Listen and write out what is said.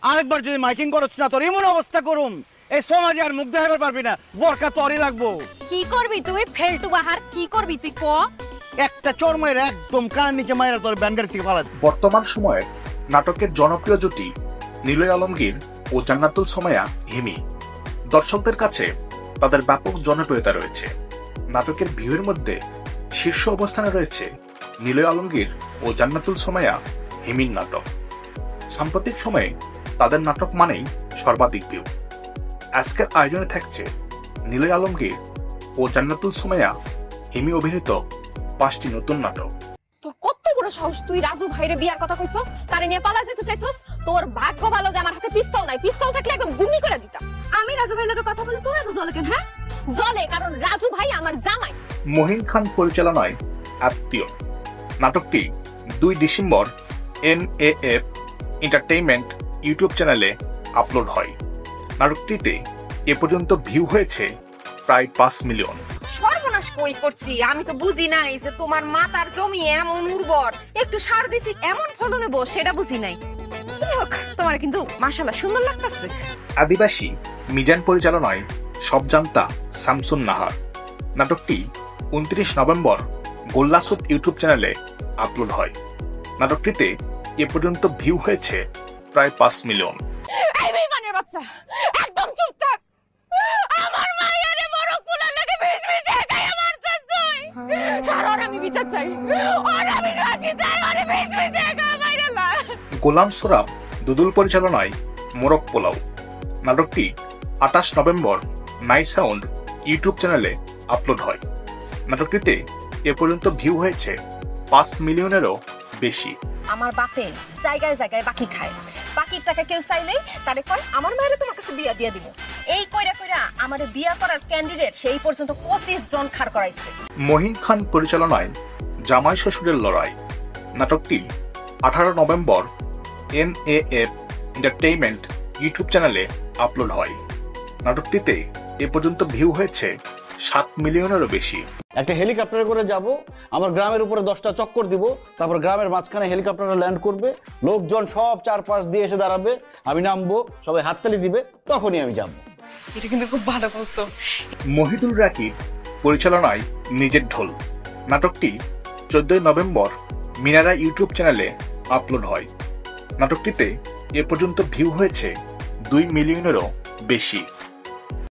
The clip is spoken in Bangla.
আরেকবার যদি মাইকিং করছ না তোর এমন অবস্থা করুম এই সমাজে আর মুখ দেখাবার পারবি না, বরকা তোরই লাগবো। কি করবি তুই ফেলটু বাহার, কি করবি তুই ক? একটা চোর মায়ের একদম কান নিচে মায়ের তোর ব্যান্ডের থেকে পালা। বর্তমান সময়ের নাটকের জনপ্রিয় জুটি নিলয় আলমগীর ও জান্নাতুল সোমায়া হিমি। দর্শকদের কাছে তাদের ব্যাপক জনপ্রিয়তা রয়েছে। নাটকের ভিউয়ের মধ্যে শীর্ষ অবস্থানে রয়েছে নিলয় আলমগীর ও জান্নাতুল সোমায়া হিমির নাটক। সাম্প্রতিক সময়ে তাদের নাটক মানেই সর্বাধিক ভিউ। আজকের আয়োজনে থাকছে নিলয় আলমগীর ও জান্নাতুল সোমায়া হিমি অভিনীত 5টি নতুন নাটক। তোর কত বড় সাহস, তুই রাজু ভাইরে বিয়ার কথা কইছস, তারে নিয়ে পালা যেতে চাইছস? তোর ভাগ্য ভালো যে আমার হাতে পিস্তল নাই, পিস্তল থাকলে একদম গুলি করে দিতাম। আমি রাজু ভাইয়ের লগে কথা বলি, তোর এত জ্বলে কেন? হ্যাঁ জ্বলে কারণ রাজু ভাই আমার জামাই। মহিন খান পরিচালনায় আত্মীয় নাটকটি 2 ডিসেম্বর NAF এন্টারটেইনমেন্ট ইউটিউব চ্যানেলে আপলোড হয়। নাটকটিতে এ পর্যন্ত ভিউ হয়েছে প্রায় 5 মিলিয়ন। সর্বনাশ কই করছি, আমি তো বুঝি নাই যে তোমার মাতার জমি এমন উর্বর, একটু সার দিছি এমন ফলন নেব সেটা বুঝি নাই। যাই হোক, তোমার কিন্তু মাশাআল্লাহ সুন্দর লাগতেছে। আদিবাসী মিজান পরিচালনায় সব জানতা শামসুন নাহার। নাটকটি 29 নভেম্বর গোল্লাসুদ ইউটিউব চ্যানেলে আপলোড হয়। নাটকটিতে এ পর্যন্ত ভিউ হয়েছে প্রায় 5 মিলিয়ন। এই বেঈমানের বাচ্চা, একদম চুপ থাক। আমার মায়েরে বড় কুলা লাগে ভিজভিজে গায়ে মারছস তুই। ছাড়, আর আমি বিচার চাই, আর আমি ফাঁসি চাই, আর ভিজভিজে গায়ে মাইরালা। গোলাম সোরাব দুদুল পরিচালনায় মোরগ পোলাও। নাটকটি 28 নভেম্বর নাই সাউন্ড ইউটিউব চ্যানেলে আপলোড হয়। নাটকটিতে এ পর্যন্ত ভিউ হয়েছে 5 মিলিয়নেরও বেশি। আমার বাপে জায়গায় জায়গায় বাকি খায়, বাকির টাকা কেউ চাইলেই তারে কয় আমার মায়েরে তোমার কাছে বিয়া দিয়ে দিব। এই কইরা কইরা আমারে বিয়া করার ক্যান্ডিডেট সেই পর্যন্ত 25 জন খাড় করাইছে। মহিন খান পরিচালনায় জামাই শ্বশুরের লড়াই। নাটকটি 18 নভেম্বর NAF এন্টারটেইনমেন্ট ইউটিউব চ্যানেলে আপলোড হয়। নাটকটিতে এ পর্যন্ত ভিউ হয়েছে 7 মিলিয়নেরও বেশি। একটা হেলিকপ্টারে করে যাব, আমার গ্রামের উপরে 10টা চক্কর দিব, তারপর গ্রামের মাঝখানে হেলিকপ্টারটা ল্যান্ড করবে, লোকজন সব চারপাশ দিয়ে এসে দাঁড়াবে, আমি নামবো, সবাই হাততালি দিবে, তখনই আমি যাব। এটা কিন্তু খুব ভালো বলছো। মহিদুল রাকিব পরিচালনায় নিজের ঢোল। নাটকটি 14 নভেম্বর মিনারা ইউটিউব চ্যানেলে আপলোড হয়। নাটকটিতে এ পর্যন্ত ভিউ হয়েছে 2 মিলিয়নেরও বেশি।